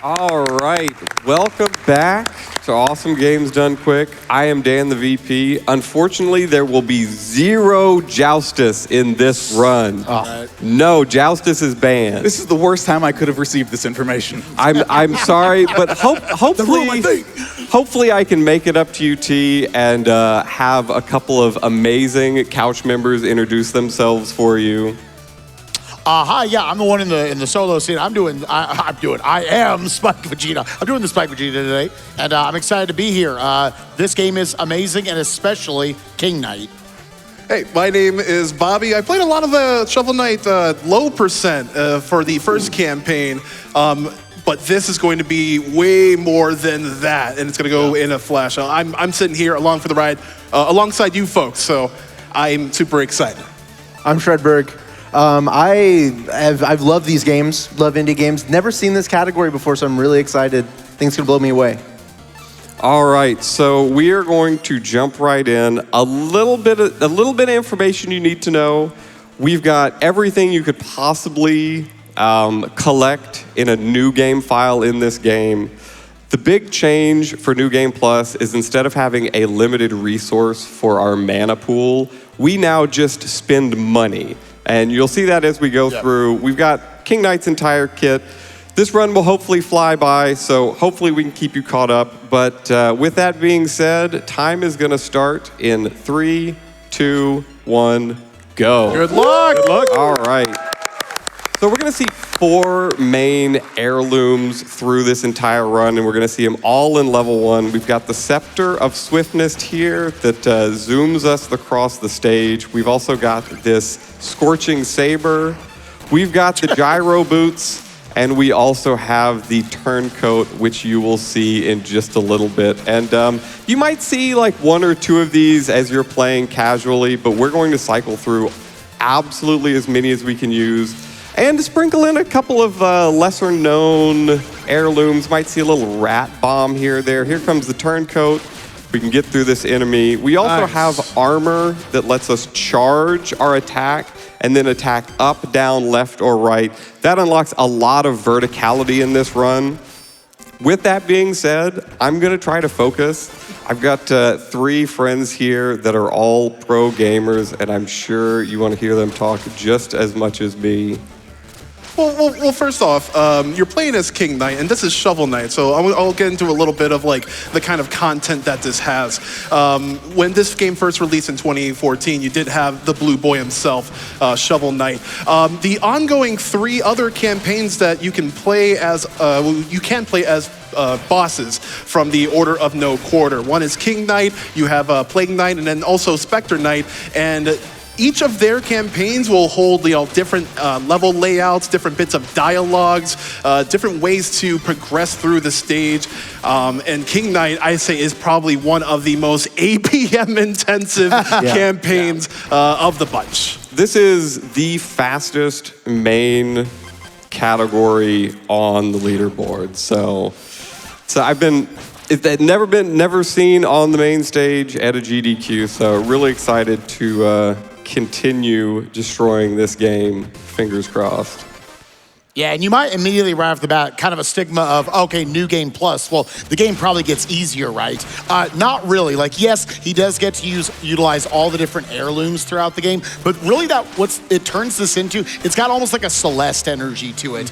All right, welcome back to Awesome Games Done Quick. I am DanTheVP. Unfortunately, there will be zero Joustus in this run. No, Joustus is banned. This is the worst time I could have received this information. I'm sorry, but hopefully I can make it up to UT and have a couple of amazing couch members introduce themselves for you. Hi, yeah, I'm the one in the solo scene. I am spikevegeta. I'm doing the spikevegeta today, and I'm excited to be here. This game is amazing, and especially King Knight. Hey, my name is Bobbeigh. I played a lot of Shovel Knight low percent for the first campaign, but this is going to be way more than that, and it's going to go in a flash. I'm sitting here along for the ride alongside you folks, so I'm super excited. I'm Shredberg. I've loved these games, love indie games. Never seen this category before, so I'm really excited. Things can blow me away. All right, so we are going to jump right in. A little bit of information you need to know. We've got everything you could possibly collect in a new game file in this game. The big change for New Game Plus is instead of having a limited resource for our mana pool, we now just spend money. And you'll see that as we go through. We've got King Knight's entire kit. This run will hopefully fly by, so hopefully we can keep you caught up. But with that being said, time is going to start in 3, 2, 1, go. Good luck. Good luck. All right. So we're going to see 4 main heirlooms through this entire run, and we're going to see them all in level 1. We've got the Scepter of Swiftness here that zooms us across the stage. We've also got this Scorching Saber. We've got the Gyro Boots, and we also have the Turncoat, which you will see in just a little bit. And you might see like 1 or 2 of these as you're playing casually, but we're going to cycle through absolutely as many as we can use. And to sprinkle in a couple of lesser-known heirlooms. Might see a little rat bomb here or there. Here comes the Turncoat. We can get through this enemy. We also have armor that lets us charge our attack and then attack up, down, left, or right. That unlocks a lot of verticality in this run. With that being said, I'm going to try to focus. I've got 3 friends here that are all pro gamers, and I'm sure you want to hear them talk just as much as me. Well, first off, you're playing as King Knight, and this is Shovel Knight, so I'll get into a little bit of like the kind of content that this has. When this game first released in 2014, you did have the Blue Boy himself, Shovel Knight. The ongoing 3 other campaigns that you can play as, bosses from the Order of No Quarter. One is King Knight, you have Plague Knight, and then also Spectre Knight, and each of their campaigns will hold, different level layouts, different bits of dialogues, different ways to progress through the stage. And King Knight, I say, is probably one of the most APM-intensive campaigns of the bunch. This is the fastest main category on the leaderboard. So never seen on the main stage at a GDQ. So really excited to continue destroying this game. Fingers crossed. Yeah, and you might immediately right off the bat, kind of a stigma of, okay, New Game Plus. Well, the game probably gets easier, right? Not really. Like, yes, he does get to utilize all the different heirlooms throughout the game, but really it turns this into, it's got almost like a Celeste energy to it.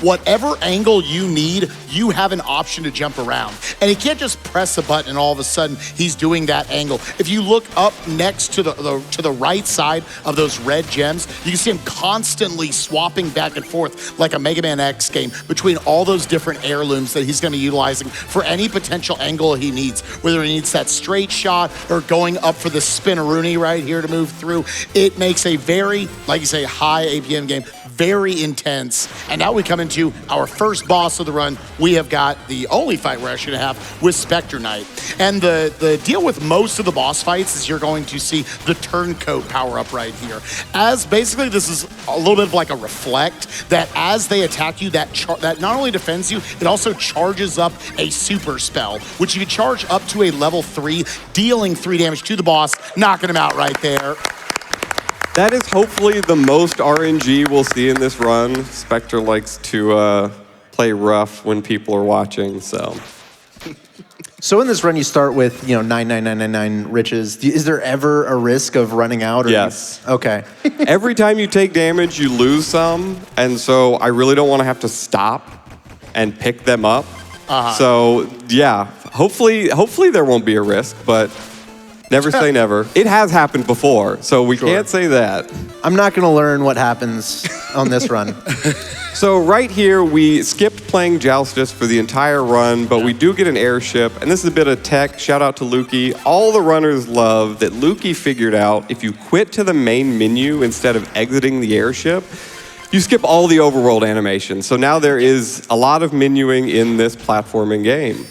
Whatever angle you need, you have an option to jump around. And he can't just press a button and all of a sudden he's doing that angle. If you look up next to the right side of those red gems, you can see him constantly swapping back and forth like a Mega Man X game between all those different heirlooms that he's going to be utilizing for any potential angle he needs, whether he needs that straight shot or going up for the spinneroonie right here to move through. It makes a very, like you say, high APM game, very intense. And now we come into our first boss of the run. We have got the only fight we're actually going to have with Spectre Knight. And the deal with most of the boss fights is you're going to see the Turncoat power up right here. As basically this is a little bit of like a reflect that as they attack you, that not only defends you, it also charges up a super spell, which you can charge up to a level 3, dealing 3 damage to the boss, knocking him out right there. That is hopefully the most RNG we'll see in this run. Spectre likes to play rough when people are watching, so. So in this run, you start with 99999 riches. Is there ever a risk of running out? Or Yes. Okay. Every time you take damage, you lose some, and so I really don't want to have to stop and pick them up. So yeah, hopefully there won't be a risk, but never say never. It has happened before, so we can't say that. I'm not going to learn what happens on this run. So right here, we skipped playing Joustus for the entire run, but we do get an airship, and this is a bit of tech. Shout out to Lukey. All the runners love that Lukey figured out if you quit to the main menu instead of exiting the airship, you skip all the overworld animations. So now there is a lot of menuing in this platforming game.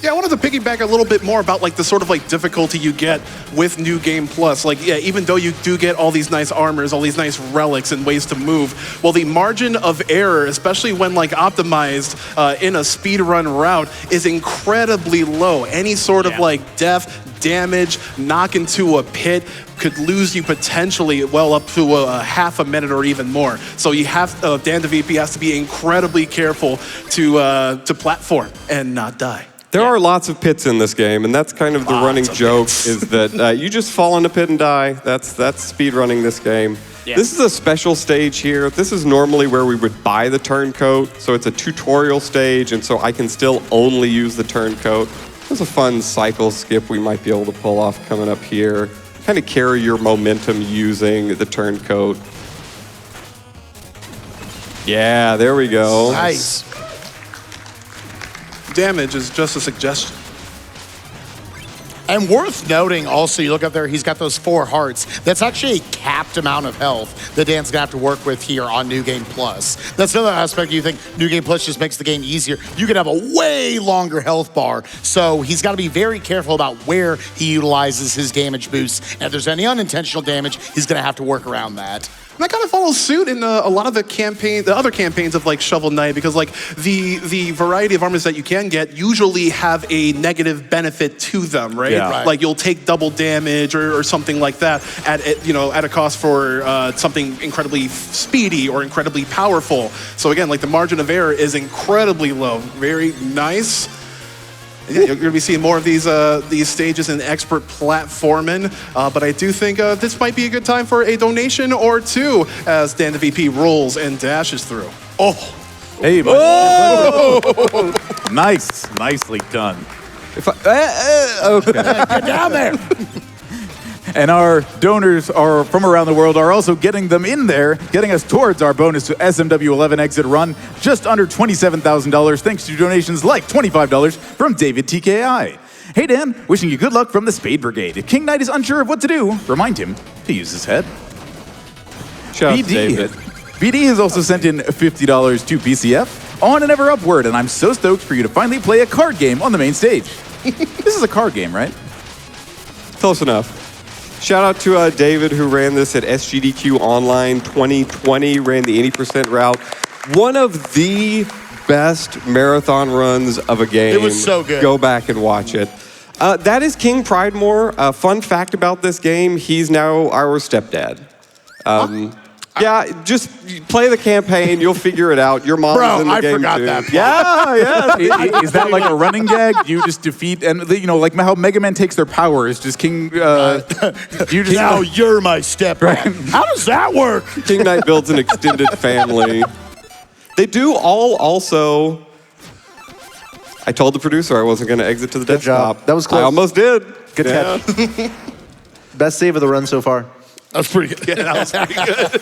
Yeah, I wanted to piggyback a little bit more about like the sort of like difficulty you get with New Game Plus. Like, yeah, even though you do get all these nice armors, all these nice relics and ways to move, well, the margin of error, especially when like optimized in a speedrun route, is incredibly low. Any sort of like death, damage, knock into a pit could lose you potentially well up to a half a minute or even more. So you have, DanTheVP has to be incredibly careful to platform and not die. There are lots of pits in this game, and that's kind of the running joke, is that you just fall in a pit and die. That's speedrunning this game. Yeah. This is a special stage here. This is normally where we would buy the turncoat, so it's a tutorial stage, and so I can still only use the turncoat. There's a fun cycle skip we might be able to pull off coming up here. Kind of carry your momentum using the turncoat. Yeah, there we go. Nice. Damage is just a suggestion. And worth noting also, you look up there, he's got those 4 hearts. That's actually a capped amount of health that Dan's gonna have to work with here on New Game Plus. That's another aspect you think New Game Plus just makes the game easier. You can have a way longer health bar. So he's gotta be very careful about where he utilizes his damage boosts. And if there's any unintentional damage, he's gonna have to work around that. And that kind of follows suit in a lot of the other campaigns of like Shovel Knight, because like the variety of armors that you can get usually have a negative benefit to them, right? Yeah. Right. Like you'll take double damage or something like that at a cost for something incredibly speedy or incredibly powerful. So again, like the margin of error is incredibly low. Very nice. Yeah, you're going to be seeing more of these stages in expert platforming, but I do think this might be a good time for a donation or two as DanTheVP rolls and dashes through. Oh, Hey, buddy. Oh! Nice. Nicely done. Okay. get down there. And our donors are from around the world are also getting them in there, getting us towards our bonus to SMW11 exit run, just under $27,000, thanks to donations like $25 from David TKI. Hey Dan, wishing you good luck from the Spade Brigade. If King Knight is unsure of what to do, remind him to use his head. Shout out to David. BD has also sent in $50 to BCF, on and ever upward, and I'm so stoked for you to finally play a card game on the main stage. This is a card game, right? Close enough. Shout out to David, who ran this at SGDQ Online 2020, ran the 80% route. One of the best marathon runs of a game. It was so good. Go back and watch it. That is King Pridemore. Fun fact about this game, he's now our stepdad. Yeah, just play the campaign. You'll figure it out. Your mom's Bro, in the I game forgot too. that part. Yeah. Is that like a running gag? You just defeat, and like how Mega Man takes their powers, just King, you just... Now you're my stepdad. How does that work? King Knight builds an extended family. They do all also. I told the producer I wasn't going to exit to the Good job. desktop. That was close. I almost did. Good catch. Best save of the run so far. That's pretty good. Yeah, that was pretty good.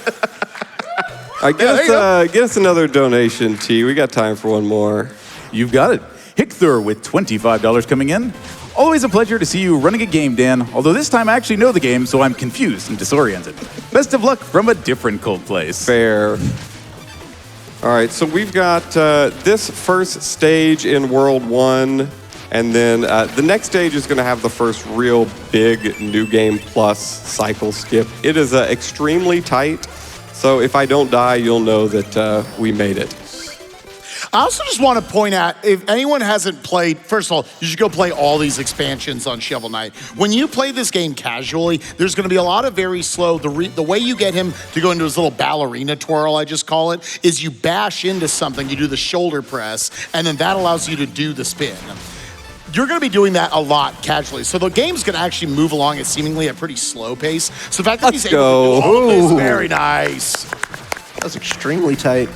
All right, get us another donation, T. We got time for one more. You've got it. Hickthur with $25 coming in. Always a pleasure to see you running a game, Dan. Although this time I actually know the game, so I'm confused and disoriented. Best of luck from a different cold place. Fair. All right, so we've got this first stage in World 1, and then the next stage is going to have the first real big New Game Plus cycle skip. It is extremely tight, so if I don't die, you'll know that we made it. I also just want to point out, if anyone hasn't played, first of all, you should go play all these expansions on Shovel Knight. When you play this game casually, there's going to be a lot of very slow, the way you get him to go into his little ballerina twirl, I just call it, is you bash into something, you do the shoulder press, and then that allows you to do the spin. You're going to be doing that a lot casually. So the game's going to actually move along at seemingly a pretty slow pace. So the fact that he's able to do all this, very nice. That was extremely tight.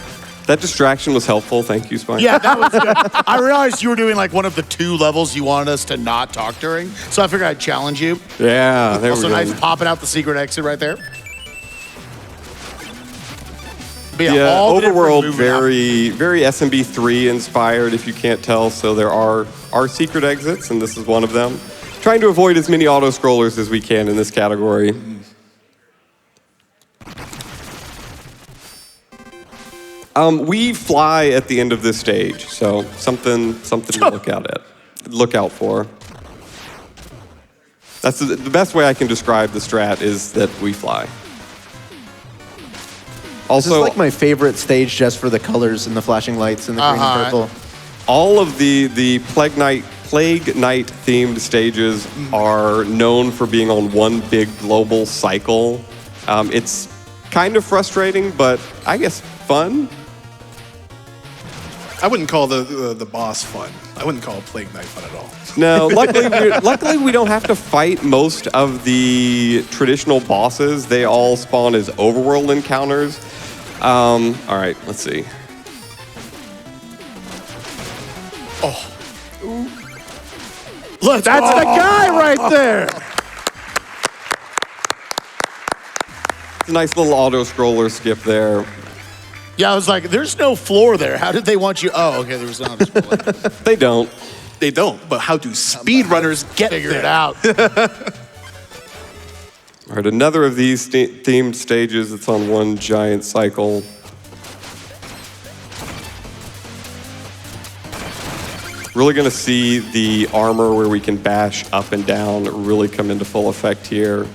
That distraction was helpful. Thank you, Spike. Yeah, that was good. I realized you were doing like one of the 2 levels you wanted us to not talk during. So I figured I'd challenge you. Yeah, there we Also go. nice popping out the secret exit right there. But Yeah, all the different Overworld, movement very SMB3 inspired, if you can't tell. So there are secret exits, and this is one of them. Trying to avoid as many auto-scrollers as we can in this category. We fly at the end of this stage, so something to look out for. That's the best way I can describe the strat is that we fly. This Also, is like my favorite stage just for the colors and the flashing lights and the green and purple. all of the Plague Knight themed stages are known for being on one big global cycle. It's kind of frustrating, but I guess fun. I wouldn't call the boss fun. I wouldn't call Plague Knight fun at all. No, luckily we don't have to fight most of the traditional bosses. They all spawn as overworld encounters. All right, let's see. That's The guy right there. It's a nice little auto-scroller skip there. Yeah, I was like, there's no floor there. How did they want you? Oh, okay, there was not a floor. They don't. They don't, but how do speedrunners get Figure there? it out. All right, another of these themed stages that's on one giant cycle. Really gonna see the armor where we can bash up and down really come into full effect here.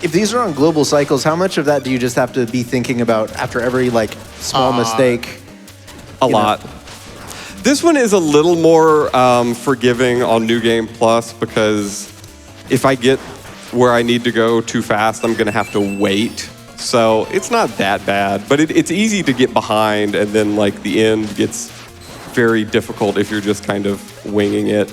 If these are on global cycles, how much of that do you just have to be thinking about after every like small mistake? A lot. This one is a little more forgiving on New Game Plus because if I get where I need to go too fast, I'm gonna have to wait. So it's not that bad, but it's easy to get behind, and then like the end gets very difficult if you're just kind of winging it.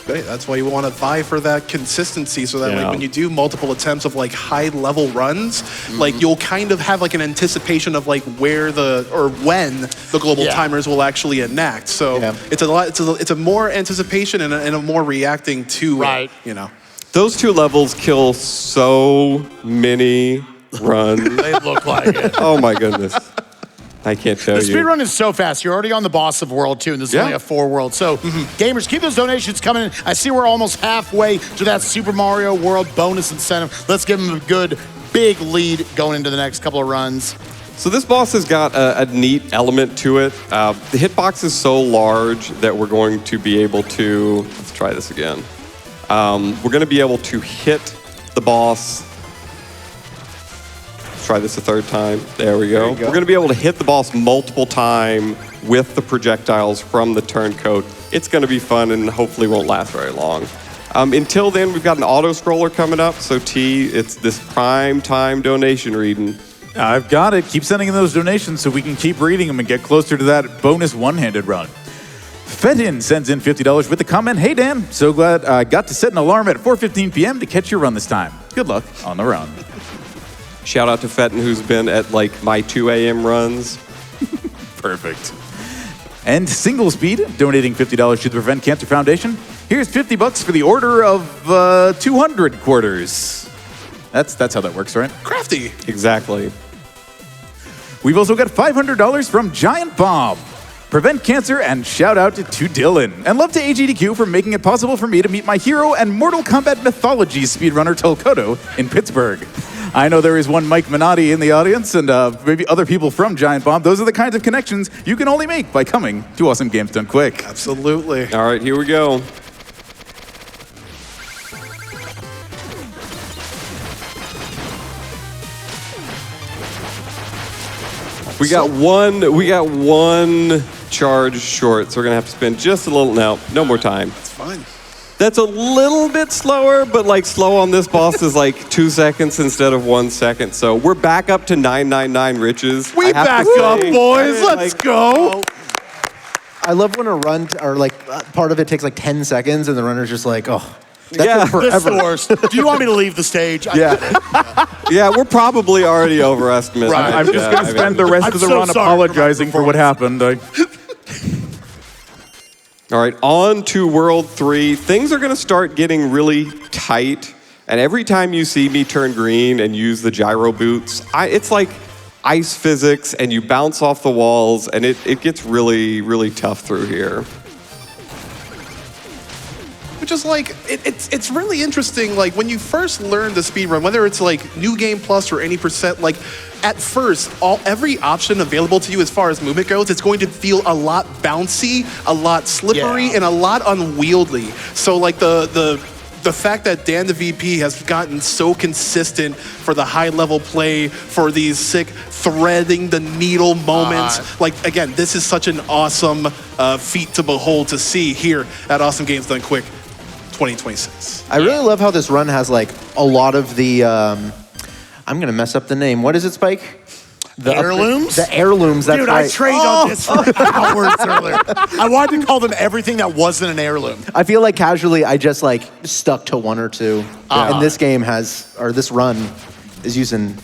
Right, that's why you want to vie for that consistency, so that Yeah. like when you do multiple attempts of like high level runs, like you'll kind of have like an anticipation of like where when the global timers will actually enact. So it's a more anticipation and a more reacting to it, you know. Those two levels kill so many runs. They look like it. Oh my goodness. I can't show The you. speedrun is so fast. You're already on the boss of World 2, and this is only a 4 world. So, gamers, keep those donations coming in. I see we're almost halfway to that Super Mario World bonus incentive. Let's give them a good, big lead going into the next couple of runs. So this boss has got a neat element to it. The hitbox is so large that we're going to be able to, let's try this again. We're going to be able to hit the boss. Let's try this a third time. There we go. We're going to be able to hit the boss multiple times with the projectiles from the turncoat. It's going to be fun and hopefully won't last very long. Until then, we've got an auto-scroller coming up. So T, it's this prime time donation reading. I've got it. Keep sending in those donations so we can keep reading them and get closer to that bonus one-handed run. Fedin sends in $50 with the comment, "Hey Dan, so glad I got to set an alarm at 4:15 p.m. to catch your run this time. Good luck on the run." Shout out to Fenton, who's been at like my 2 a.m. runs. Perfect. And Single Speed donating $50 to the Prevent Cancer Foundation. Here's $50 for the order of 200 quarters. That's how that works, right? Crafty. Exactly. We've also got $500 from Giant Bomb. Prevent cancer, and shout out to Dylan. And love to AGDQ for making it possible for me to meet my hero and Mortal Kombat Mythology speedrunner Tolkoto in Pittsburgh. I know there is one Mike Minotti in the audience and maybe other people from Giant Bomb. Those are the kinds of connections you can only make by coming to Awesome Games Done Quick. Absolutely. All right, here we go. We got one charge short, so we're gonna have to spend just a little. No more time. It's fine. That's a little bit slower, but like slow on this boss is like 2 seconds instead of 1 second. So we're back up to 999 riches. We back up, boys. Let's go. I love when a run, or like part of it takes like 10 seconds and the runner's just like, oh, that Yeah. took This is forever. the worst. Do you want me to leave the stage? Yeah, we're probably already overestimating. Right. I'm just going to spend the rest I'm of the so run sorry apologizing for what happened. All right, on to World 3. Things are going to start getting really tight, and every time you see me turn green and use the gyro boots, it's like ice physics, and you bounce off the walls, and it gets really, really tough through here. Which is like, it's really interesting, like when you first learn the speedrun, whether it's like New Game Plus or any percent, like at first, every option available to you as far as movement goes, it's going to feel a lot bouncy, a lot slippery, and a lot unwieldy. So like the fact that DanTheVP has gotten so consistent for the high level play, for these sick threading the needle moments, like again, this is such an awesome feat to behold, to see here at Awesome Games Done Quick 2026. I really love how this run has like a lot of the, I'm going to mess up the name. What is it, Spike? The Heirlooms? The heirlooms, that's Dude, right. I trained on this for hours earlier. I wanted to call them everything that wasn't an heirloom. I feel like casually I just like stuck to one or two. And this game has, or this run is using,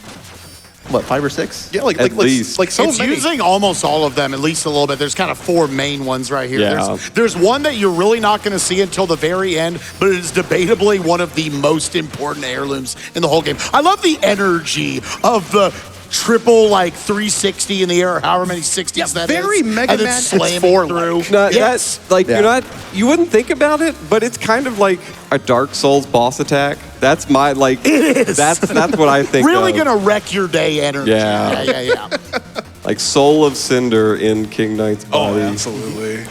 what, 5 or 6? Yeah, like At least. like so It's many. using almost all of them, at least a little bit. There's kind of 4 main ones right here. Yeah. There's one that you're really not going to see until the very end, but it is debatably one of the most important heirlooms in the whole game. I love the energy of the triple, like 360 in the air, or however many 60s that is. very Mega and then Man slamming X4 through. No, Yes. that's like you wouldn't think about it, but it's kind of like a Dark Souls boss attack. That's my like. It is. That's what I think. Really of. gonna wreck your day energy. Yeah. Yeah. Like Soul of Cinder in King Knight's body. Absolutely.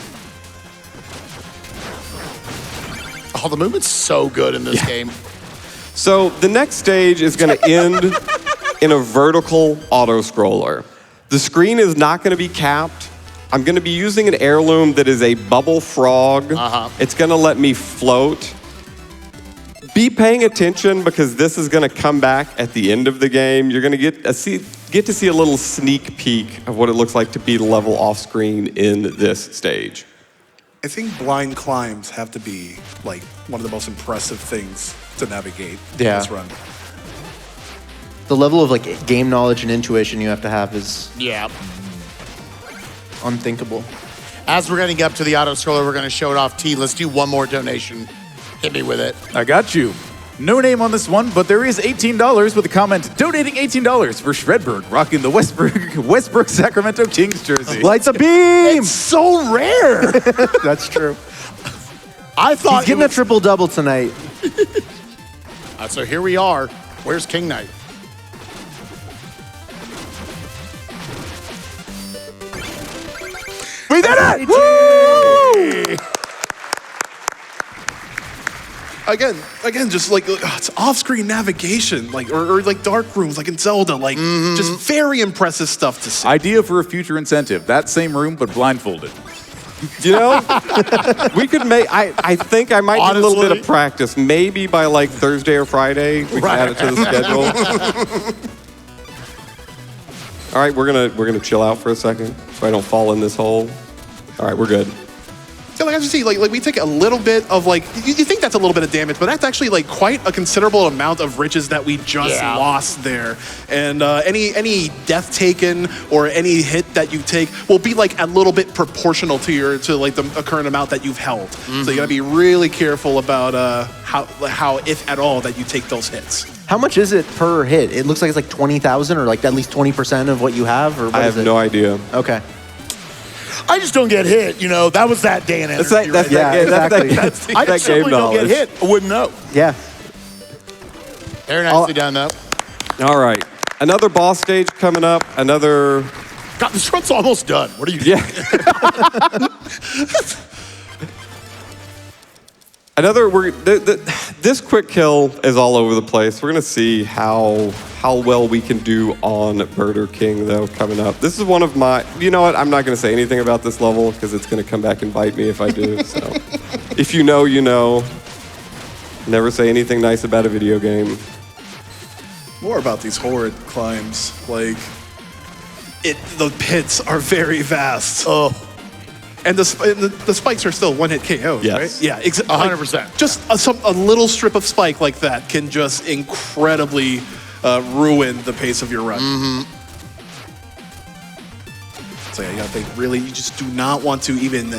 Oh, the movement's so good in this game. So the next stage is going to end in a vertical auto-scroller. The screen is not going to be capped. I'm going to be using an heirloom that is a bubble frog. It's going to let me float. Be paying attention because this is going to come back at the end of the game. You're going to get to see a little sneak peek of what it looks like to beat a level off screen in this stage. I think blind climbs have to be like one of the most impressive things to navigate in this run. The level of like game knowledge and intuition you have to have is Yeah. unthinkable. As we're getting up to the auto scroller, we're gonna show it off. T, let's do one more donation. Hit me with it. I got you. No name on this one, but there is $18 with a comment donating $18 for Shredberg, rocking the Westbrook Sacramento Kings jersey. Light the beam! It's so rare. That's true. I thought He's getting a triple-double tonight. So here we are. Where's King Knight? We did it! Woo! Again, just like it's off-screen navigation, like or like dark rooms, like in Zelda, like just very impressive stuff to see. Idea for a future incentive. That same room, but blindfolded. You know, we could make. I think I might need a little bit Honestly. of practice. Maybe by like Thursday or Friday, we can add it to the schedule. All right, we're gonna chill out for a second so I don't fall in this hole. All right, we're good. Yeah, like as you see, like we take a little bit of like you think that's a little bit of damage, but that's actually like quite a considerable amount of riches that we just lost there. And any death taken or any hit that you take will be like a little bit proportional to like the current amount that you've held. So you gotta be really careful about how if at all that you take those hits. How much is it per hit? It looks like it's like 20,000 or like at least 20% of what you have, or what I is have it? no idea. Okay. I just don't get hit. You know, that was that Dan energy. That's Yeah, exactly. I that just simply game don't get knowledge. hit. I wouldn't know. Yeah. Very nicely done, though. All right, another boss stage coming up. Another. God, this run's almost done. What are you Yeah. Another. This quick kill is all over the place. We're gonna see how how well we can do on Burger King, though, coming up. This is one of my... You know what? I'm not going to say anything about this level because it's going to come back and bite me if I do. So, if you know, you know. Never say anything nice about a video game. More about these horrid climbs. Like, the pits are very vast. Oh, And the spikes are still one-hit KOs, Yes. right? Yeah, 100%. Just a little strip of spike like that can just incredibly ruin the pace of your run. So yeah, you just do not want to even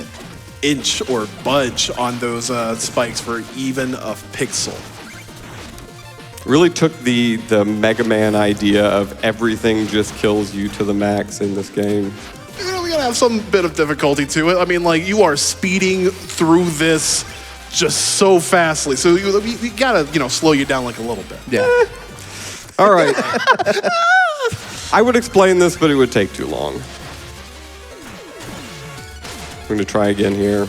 inch or budge on those spikes for even a pixel. Really took the Mega Man idea of everything just kills you to the max in this game. We're gonna have some bit of difficulty to it. I mean, like, you are speeding through this just so fastly. So you gotta, slow you down like a little bit. Yeah. All right. I would explain this, but it would take too long. We're going to try again here.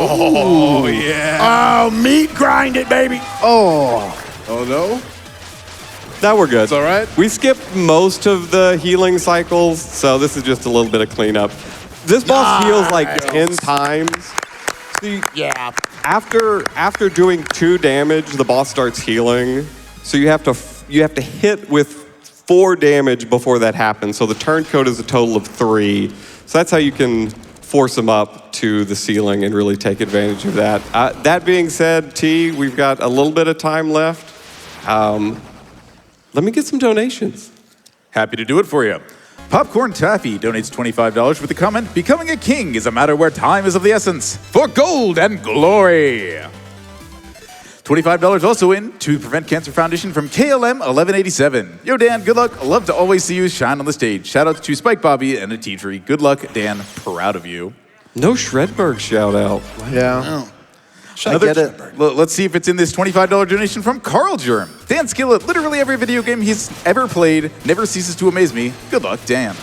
Oh, yeah. oh, meat grind it, baby. Oh, no? Now we're good. It's all right? We skipped most of the healing cycles, so this is just a little bit of cleanup. This boss heals like 10 times. See, Yeah. after doing 2 damage, the boss starts healing. So you have to hit with 4 damage before that happens. So the turn code is a total of 3. So that's how you can force them up to the ceiling and really take advantage of that. That being said, T, we've got a little bit of time left. Let me get some donations. Happy to do it for you. Popcorn Taffy donates $25 with the comment, "Becoming a king is a matter where time is of the essence. For gold and glory." $25 also in to Prevent Cancer Foundation from KLM 1187. Yo, Dan, good luck. Love to always see you shine on the stage. Shout out to Spike, Bobbeigh, and ateatree. Good luck, Dan. Proud of you. No Shredberg shout out. Yeah. I Another- get it. Let's see if it's in this $25 donation from Carl Germ. Dan Skillet, literally every video game he's ever played never ceases to amaze me. Good luck, Dan.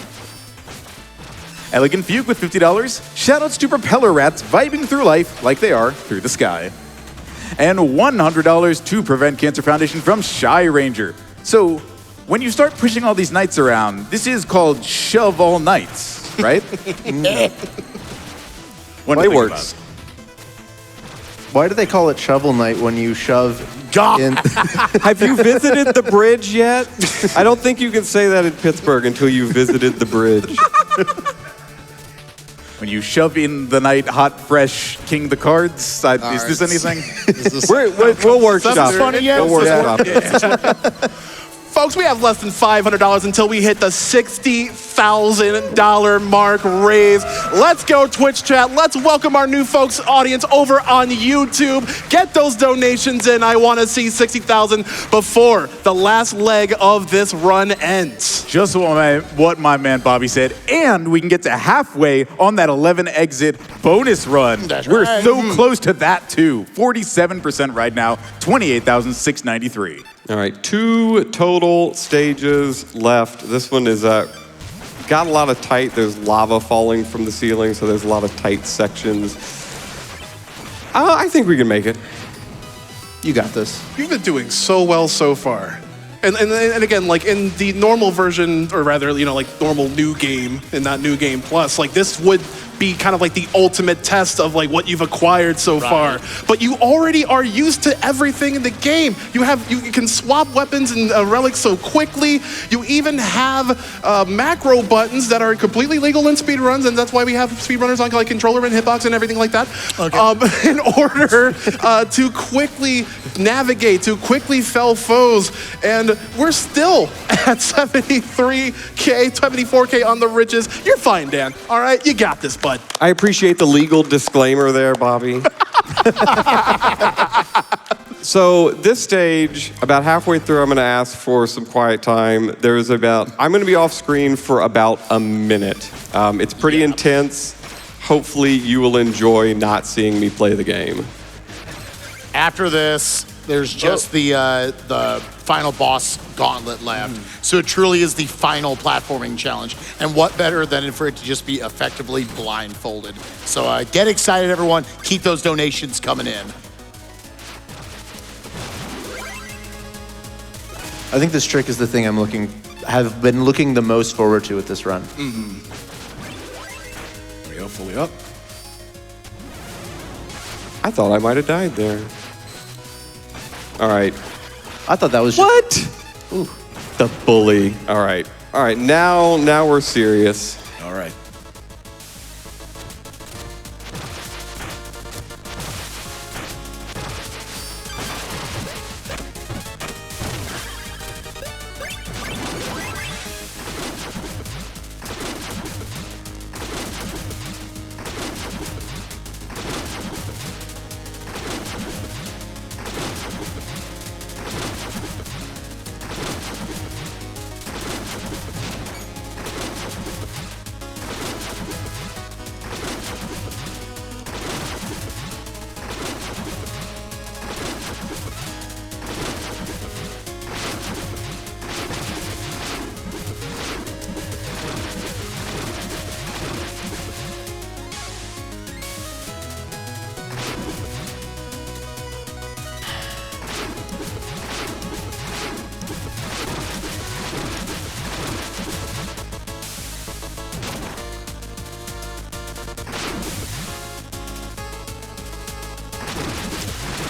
Elegant Fugue with $50. Shoutouts to propeller rats vibing through life like they are through the sky. And $100 to Prevent Cancer Foundation from Shy Ranger. So, when you start pushing all these knights around, this is called shove all knights, right? One to It think works. about. Why do they call it Shovel Knight when you shove in? Have you visited the bridge yet? I don't think you can say that in Pittsburgh until you visited the bridge. When you shove in the knight hot, fresh, king the cards, is this anything? We'll workshop Something's it. funny yet? We'll workshop it. Folks, we have less than $500 until we hit the $60,000 mark raise. Let's go, Twitch chat. Let's welcome our new folks audience over on YouTube. Get those donations in. I want to see 60,000 before the last leg of this run ends. Just what my man Bobby said, and we can get to halfway on that 11 exit bonus run. That's We're right. so close to that too. 47% right now, 28,693. All right, 2 total stages left. This one is got a lot of tight. There's lava falling from the ceiling, so there's a lot of tight sections. I think we can make it. You got this. You've been doing so well so far. And again, like in the normal version, or rather, like normal new game and not new game plus, like this would be kind of like the ultimate test of like what you've acquired so far. But you already are used to everything in the game. You can swap weapons and relics so quickly. You even have macro buttons that are completely legal in speedruns, and that's why we have speedrunners on like controller and hitbox and everything like that. Okay. In order to quickly navigate, to quickly fell foes, and we're still at 74K on the riches. You're fine, Dan. All right, you got this, bud. I appreciate the legal disclaimer there, Bobby. So this stage, about halfway through, I'm going to ask for some quiet time. I'm going to be off screen for about a minute. It's pretty intense. Hopefully you will enjoy not seeing me play the game. After this, There's just the final boss gauntlet left. So it truly is the final platforming challenge. And what better than for it to just be effectively blindfolded. So get excited, everyone. Keep those donations coming in. I think this trick is the thing have been looking the most forward to with this run. Fully up. I thought I might have died there. All right. I thought that was What? Ooh, the bully. All right. All right. Now we're serious. All right.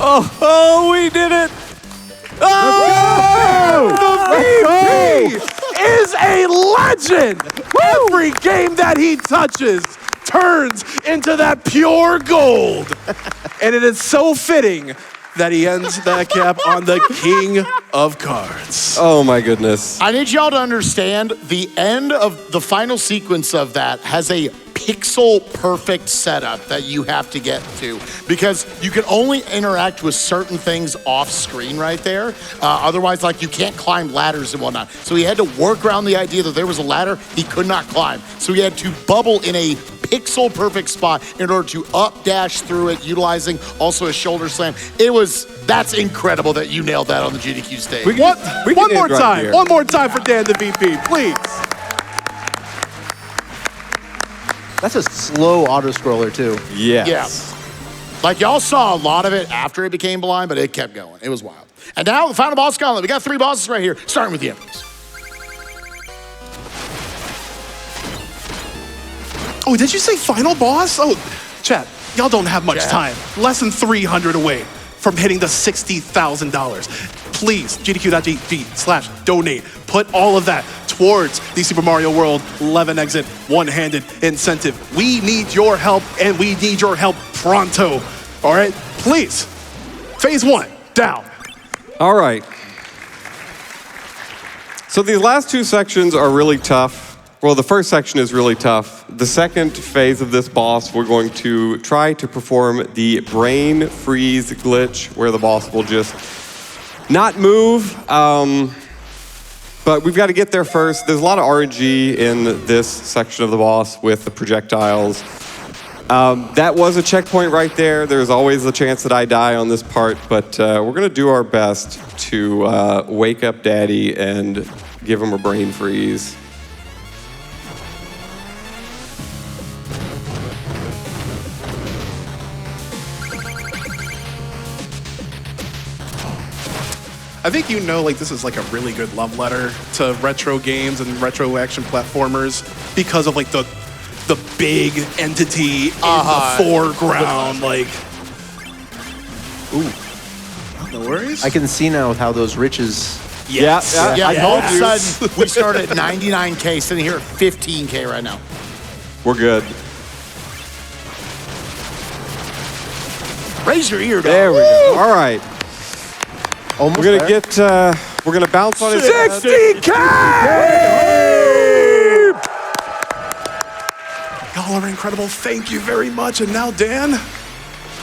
Oh, we did it! Oh! The VP is a legend! Every game that he touches turns into that pure gold. And it is so fitting that he ends that cap on the King of Cards. Oh my goodness. I need y'all to understand the end of the final sequence of that has a pixel perfect setup that you have to get to because you can only interact with certain things off screen right there. Otherwise, like you can't climb ladders and whatnot. So he had to work around the idea that there was a ladder he could not climb. So he had to bubble in a pixel perfect spot in order to up dash through it, utilizing also a shoulder slam. That's incredible that you nailed that on the GDQ stage. One more time. One more time for Dan the VP, please. That's a slow auto scroller too. Yes. Yeah. Like y'all saw a lot of it after it became blind, but it kept going. It was wild. And now the final boss gauntlet. We got 3 bosses right here, starting with the enemies. Oh, did you say final boss? Oh, chat, y'all don't have much time. Less than 300 away from hitting the $60,000. Please, gdq.gg/donate. Put all of that towards the Super Mario World 11 exit one-handed incentive. We need your help, and we need your help pronto. All right, please. Phase 1, down. All right. So these last 2 sections are really tough. Well, the first section is really tough. The second phase of this boss, we're going to try to perform the brain freeze glitch, where the boss will just not move. But we've got to get there first. There's a lot of RNG in this section of the boss with the projectiles. That was a checkpoint right there. There's always a chance that I die on this part, but we're going to do our best to wake up Daddy and give him a brain freeze. I think you know, like, this is like a really good love letter to retro games and retro action platformers because of like the big entity in the foreground. Like, ooh, no worries. I can see now how those riches. Yes. Yeah, Yes. all of a sudden, we started at 99K, sitting here at 15K right now. We're good. Raise your ear, dog. There we go. All right. Almost We're gonna there. we're gonna bounce on his head. 60K! Y'all are incredible. Thank you very much. And now, Dan,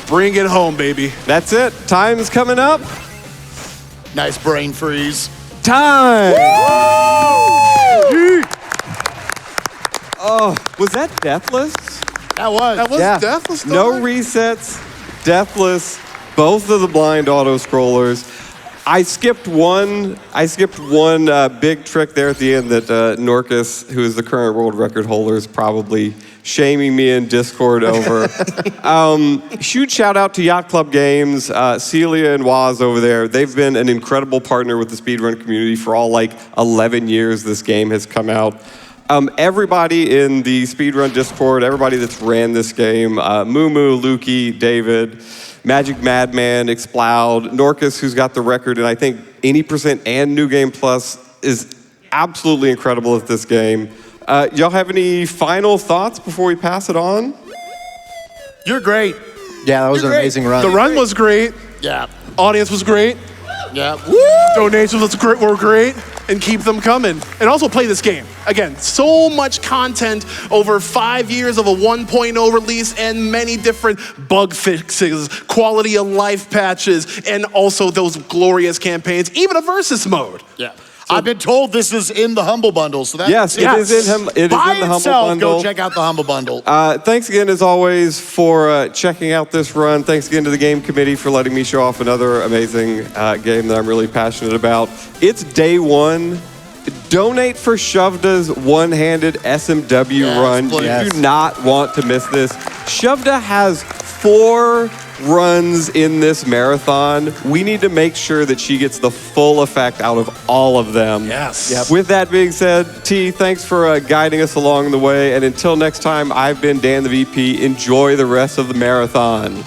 bring it home, baby. That's it. Time's coming up. Nice brain freeze. Time. Oh, was that deathless? That was. That was Yeah. deathless. No dog? resets. Deathless. both of the blind auto scrollers. I skipped one big trick there at the end that Norcus, who is the current world record holder, is probably shaming me in Discord over. Huge shout out to Yacht Club Games, Celia and Waz over there. They've been an incredible partner with the speedrun community for all like 11 years this game has come out. Everybody in the speedrun Discord, everybody that's ran this game, Mumu, Lukey, David, Magic Madman, Exploud, Norcus, who's got the record, and I think any % and New Game Plus is absolutely incredible at this game. Y'all have any final thoughts before we pass it on? You're great. Yeah, that was an amazing run. The run was great. Yeah. Audience was great. Yeah. Donations were great. And keep them coming. And also play this game. Again, so much content over 5 years of a 1.0 release and many different bug fixes, quality of life patches, and also those glorious campaigns, even a versus mode. Yeah. I've been told this is in the Humble Bundle, so that Yes, it is in the Humble Bundle. Go check out the Humble Bundle. Thanks again, as always, for checking out this run. Thanks again to the game committee for letting me show off another amazing game that I'm really passionate about. It's day one. Donate for Shovda's one-handed SMW run. Please. You do not want to miss this. Shovda has 4 runs in this marathon. We need to make sure that she gets the full effect out of all of them. Yes. Yep. With that being said, T, thanks for guiding us along the way. And until next time, I've been Dan the VP. Enjoy the rest of the marathon.